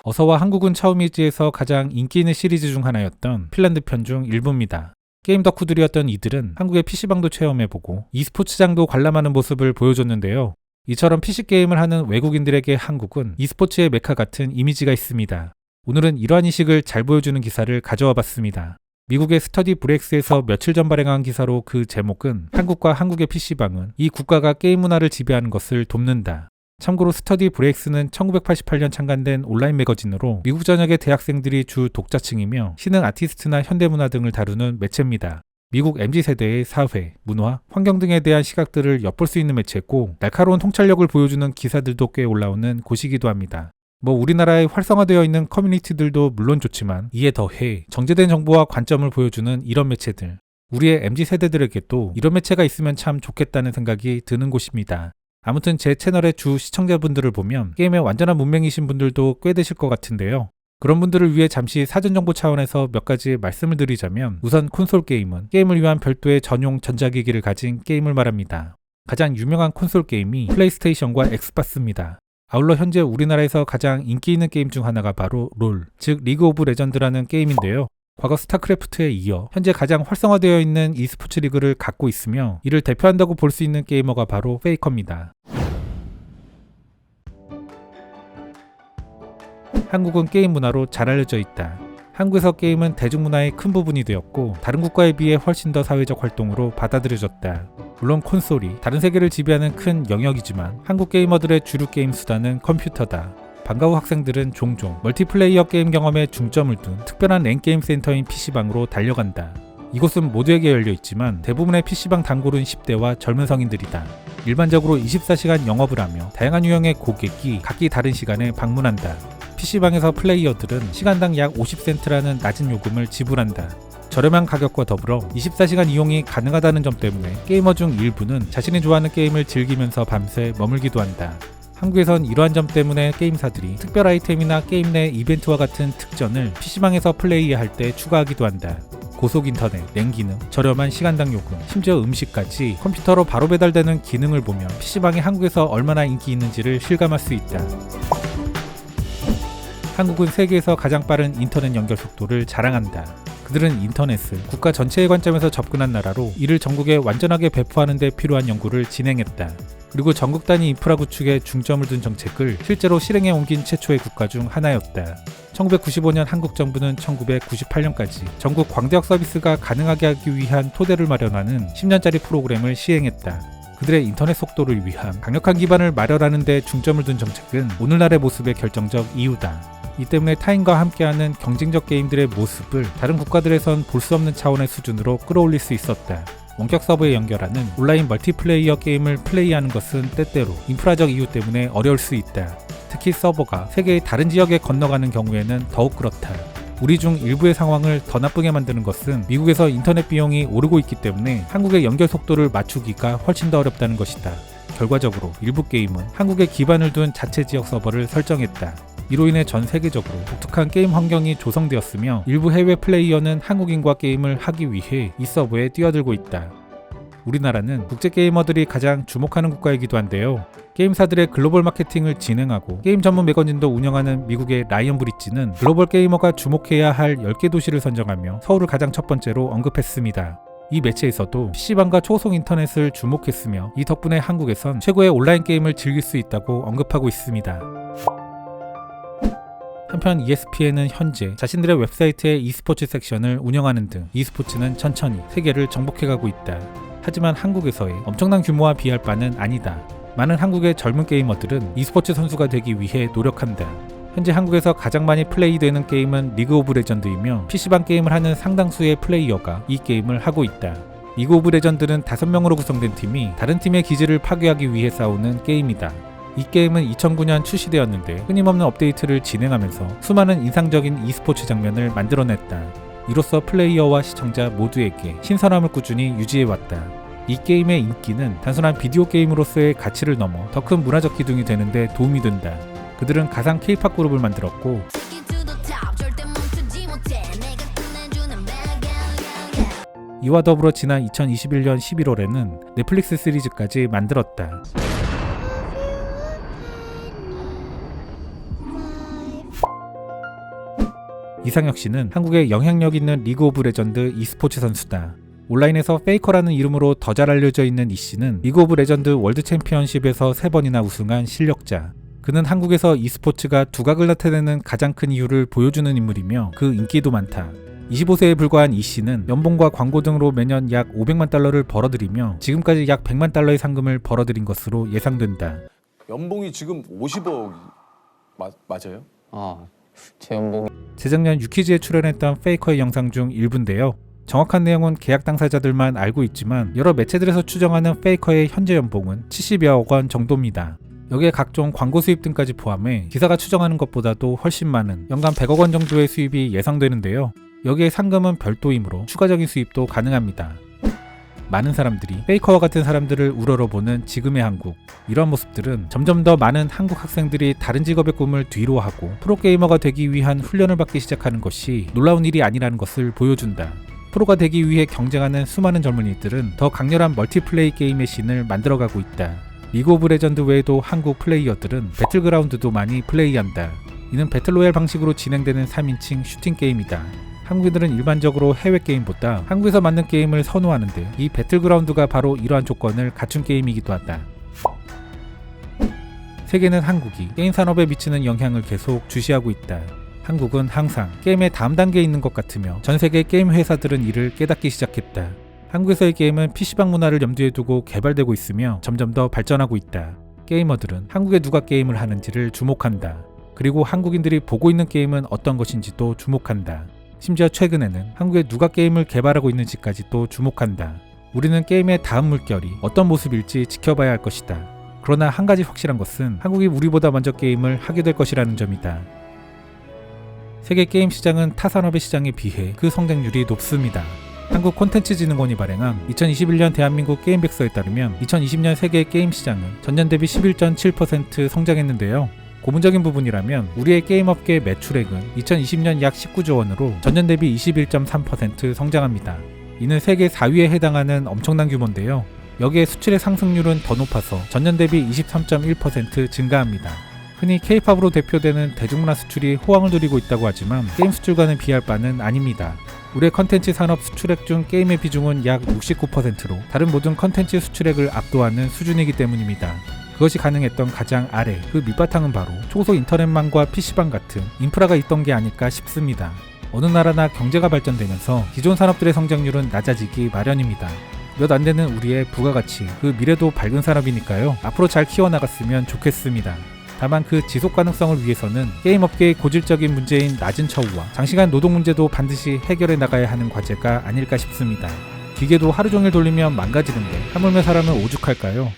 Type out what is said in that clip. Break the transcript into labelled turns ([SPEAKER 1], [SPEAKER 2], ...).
[SPEAKER 1] 어서와 한국은 처음이지에서 가장 인기 있는 시리즈 중 하나였던 핀란드 편 중 일부입니다. 게임 덕후들이었던 이들은 한국의 PC방도 체험해보고 e스포츠장도 관람하는 모습을 보여줬는데요. 이처럼 PC게임을 하는 외국인들에게 한국은 e스포츠의 메카 같은 이미지가 있습니다. 오늘은 이러한 인식을 잘 보여주는 기사를 가져와 봤습니다. 미국의 스터디 브렉스에서 며칠 전 발행한 기사로 그 제목은 한국과 한국의 PC방은 이 국가가 게임 문화를 지배하는 것을 돕는다. 참고로 스터디 브레이크스는 1988년 창간된 온라인 매거진으로 미국 전역의 대학생들이 주 독자층이며 신흥 아티스트나 현대문화 등을 다루는 매체입니다. 미국 MZ세대의 사회, 문화, 환경 등에 대한 시각들을 엿볼 수 있는 매체고 날카로운 통찰력을 보여주는 기사들도 꽤 올라오는 곳이기도 합니다. 우리나라에 활성화되어 있는 커뮤니티들도 물론 좋지만 이에 더해 정제된 정보와 관점을 보여주는 이런 매체들, 우리의 MZ세대들에게도 이런 매체가 있으면 참 좋겠다는 생각이 드는 곳입니다. 아무튼 제 채널의 주 시청자분들을 보면 게임에 완전한 문맹이신 분들도 꽤 되실 것 같은데요. 그런 분들을 위해 잠시 사전 정보 차원에서 몇 가지 말씀을 드리자면 우선 콘솔 게임은 게임을 위한 별도의 전용 전자기기를 가진 게임을 말합니다. 가장 유명한 콘솔 게임이 플레이스테이션과 엑스박스입니다. 아울러 현재 우리나라에서 가장 인기 있는 게임 중 하나가 바로 롤, 즉 리그 오브 레전드라는 게임인데요. 과거 스타크래프트에 이어 현재 가장 활성화되어 있는 e스포츠 리그를 갖고 있으며 이를 대표한다고 볼 수 있는 게이머가 바로 페이커입니다. 한국은 게임 문화로 잘 알려져 있다. 한국에서 게임은 대중문화의 큰 부분이 되었고 다른 국가에 비해 훨씬 더 사회적 활동으로 받아들여졌다. 물론 콘솔이 다른 세계를 지배하는 큰 영역이지만 한국 게이머들의 주류 게임 수단은 컴퓨터다. 방과 후 학생들은 종종 멀티플레이어 게임 경험에 중점을 둔 특별한 랜게임 센터인 PC방으로 달려간다. 이곳은 모두에게 열려 있지만 대부분의 PC방 단골은 10대와 젊은 성인들이다. 일반적으로 24시간 영업을 하며 다양한 유형의 고객이 각기 다른 시간에 방문한다. PC방에서 플레이어들은 시간당 약 50센트라는 낮은 요금을 지불한다. 저렴한 가격과 더불어 24시간 이용이 가능하다는 점 때문에 게이머 중 일부는 자신이 좋아하는 게임을 즐기면서 밤새 머물기도 한다. 한국에선 이러한 점 때문에 게임사들이 특별 아이템이나 게임 내 이벤트와 같은 특전을 PC방에서 플레이할 때 추가하기도 한다. 고속 인터넷, 랜 기능, 저렴한 시간당 요금, 심지어 음식까지 컴퓨터로 바로 배달되는 기능을 보면 PC방이 한국에서 얼마나 인기 있는지를 실감할 수 있다. 한국은 세계에서 가장 빠른 인터넷 연결 속도를 자랑한다. 그들은 인터넷을 국가 전체의 관점에서 접근한 나라로 이를 전국에 완전하게 배포하는 데 필요한 연구를 진행했다. 그리고 전국 단위 인프라 구축에 중점을 둔 정책을 실제로 실행에 옮긴 최초의 국가 중 하나였다. 1995년 한국 정부는 1998년까지 전국 광대역 서비스가 가능하게 하기 위한 토대를 마련하는 10년짜리 프로그램을 시행했다. 그들의 인터넷 속도를 위한 강력한 기반을 마련하는 데 중점을 둔 정책은 오늘날의 모습의 결정적 이유다. 이 때문에 타인과 함께하는 경쟁적 게임들의 모습을 다른 국가들에선 볼 수 없는 차원의 수준으로 끌어올릴 수 있었다. 원격 서버에 연결하는 온라인 멀티플레이어 게임을 플레이하는 것은 때때로 인프라적 이유 때문에 어려울 수 있다. 특히 서버가 세계의 다른 지역에 건너가는 경우에는 더욱 그렇다. 우리 중 일부의 상황을 더 나쁘게 만드는 것은 미국에서 인터넷 비용이 오르고 있기 때문에 한국의 연결 속도를 맞추기가 훨씬 더 어렵다는 것이다. 결과적으로 일부 게임은 한국에 기반을 둔 자체 지역 서버를 설정했다. 이로 인해 전 세계적으로 독특한 게임 환경이 조성되었으며 일부 해외 플레이어는 한국인과 게임을 하기 위해 이 서버에 뛰어들고 있다. 우리나라는 국제 게이머들이 가장 주목하는 국가이기도 한데요. 게임사들의 글로벌 마케팅을 진행하고 게임 전문 매거진도 운영하는 미국의 라이언 브릿지는 글로벌 게이머가 주목해야 할 10개 도시를 선정하며 서울을 가장 첫 번째로 언급했습니다. 이 매체에서도 PC방과 초속 인터넷을 주목했으며 이 덕분에 한국에선 최고의 온라인 게임을 즐길 수 있다고 언급하고 있습니다. 한편 ESPN은 현재 자신들의 웹사이트에 e스포츠 섹션을 운영하는 등 e스포츠는 천천히 세계를 정복해가고 있다. 하지만 한국에서의 엄청난 규모와 비할 바는 아니다. 많은 한국의 젊은 게이머들은 e스포츠 선수가 되기 위해 노력한다. 현재 한국에서 가장 많이 플레이되는 게임은 리그 오브 레전드이며 PC방 게임을 하는 상당수의 플레이어가 이 게임을 하고 있다. 리그 오브 레전드는 5명으로 구성된 팀이 다른 팀의 기지를 파괴하기 위해 싸우는 게임이다. 이 게임은 2009년 출시되었는데 끊임없는 업데이트를 진행하면서 수많은 인상적인 e스포츠 장면을 만들어냈다. 이로써 플레이어와 시청자 모두에게 신선함을 꾸준히 유지해왔다. 이 게임의 인기는 단순한 비디오 게임으로서의 가치를 넘어 더 큰 문화적 기둥이 되는데 도움이 된다. 그들은 가상 K-팝 그룹을 만들었고 이와 더불어 지난 2021년 11월에는 넷플릭스 시리즈까지 만들었다. 이상혁 씨는 한국에 영향력 있는 리그 오브 레전드 e스포츠 선수다. 온라인에서 페이커라는 이름으로 더 잘 알려져 있는 이 씨는 리그 오브 레전드 월드 챔피언십에서 3번이나 우승한 실력자. 그는 한국에서 e스포츠가 두각을 나타내는 가장 큰 이유를 보여주는 인물이며 그 인기도 많다. 25세에 불과한 이 씨는 연봉과 광고 등으로 매년 약 500만 달러를 벌어들이며 지금까지 약 100만 달러의 상금을 벌어들인 것으로 예상된다.
[SPEAKER 2] 연봉이 지금 50억 맞아요?
[SPEAKER 3] 제 연봉이
[SPEAKER 1] 재작년 유퀴즈에 출연했던 페이커의 영상 중 일부인데요. 정확한 내용은 계약 당사자들만 알고 있지만 여러 매체들에서 추정하는 페이커의 현재 연봉은 70여억 원 정도입니다. 여기에 각종 광고 수입 등까지 포함해 기사가 추정하는 것보다도 훨씬 많은 연간 100억 원 정도의 수입이 예상되는데요. 여기에 상금은 별도이므로 추가적인 수입도 가능합니다. 많은 사람들이 페이커와 같은 사람들을 우러러보는 지금의 한국. 이런 모습들은 점점 더 많은 한국 학생들이 다른 직업의 꿈을 뒤로하고 프로게이머가 되기 위한 훈련을 받기 시작하는 것이 놀라운 일이 아니라는 것을 보여준다. 프로가 되기 위해 경쟁하는 수많은 젊은이들은 더 강렬한 멀티플레이 게임의 씬을 만들어가고 있다. 리그 오브 레전드 외에도 한국 플레이어들은 배틀그라운드도 많이 플레이한다. 이는 배틀로얄 방식으로 진행되는 3인칭 슈팅 게임이다. 한국인들은 일반적으로 해외 게임보다 한국에서 만든 게임을 선호하는데 이 배틀그라운드가 바로 이러한 조건을 갖춘 게임이기도 하다. 세계는 한국이 게임 산업에 미치는 영향을 계속 주시하고 있다. 한국은 항상 게임의 다음 단계에 있는 것 같으며 전 세계 게임 회사들은 이를 깨닫기 시작했다. 한국에서의 게임은 PC방 문화를 염두에 두고 개발되고 있으며 점점 더 발전하고 있다. 게이머들은 한국에 누가 게임을 하는지를 주목한다. 그리고 한국인들이 보고 있는 게임은 어떤 것인지도 주목한다. 심지어 최근에는 한국에 누가 게임을 개발하고 있는지까지도 주목한다. 우리는 게임의 다음 물결이 어떤 모습일지 지켜봐야 할 것이다. 그러나 한 가지 확실한 것은 한국이 우리보다 먼저 게임을 하게 될 것이라는 점이다. 세계 게임 시장은 타 산업의 시장에 비해 그 성장률이 높습니다. 한국콘텐츠진흥원이 발행한 2021년 대한민국 게임백서에 따르면 2020년 세계 게임 시장은 전년 대비 11.7% 성장했는데요. 고문적인 부분이라면 우리의 게임업계 매출액은 2020년 약 19조 원으로 전년 대비 21.3% 성장합니다. 이는 세계 4위에 해당하는 엄청난 규모인데요. 여기에 수출의 상승률은 더 높아서 전년 대비 23.1% 증가합니다. 흔히 K-팝으로 대표되는 대중문화 수출이 호황을 누리고 있다고 하지만 게임 수출과는 비할 바는 아닙니다. 우리의 컨텐츠 산업 수출액 중 게임의 비중은 약 69%로 다른 모든 컨텐츠 수출액을 압도하는 수준이기 때문입니다. 그것이 가능했던 가장 아래 그 밑바탕은 바로 초소 인터넷망과 PC방 같은 인프라가 있던 게 아닐까 싶습니다. 어느 나라나 경제가 발전되면서 기존 산업들의 성장률은 낮아지기 마련입니다. 몇 안 되는 우리의 부가가치, 그 미래도 밝은 산업이니까요. 앞으로 잘 키워나갔으면 좋겠습니다. 다만 그 지속 가능성을 위해서는 게임업계의 고질적인 문제인 낮은 처우와 장시간 노동 문제도 반드시 해결해 나가야 하는 과제가 아닐까 싶습니다. 기계도 하루 종일 돌리면 망가지는데 하물며 사람은 오죽할까요?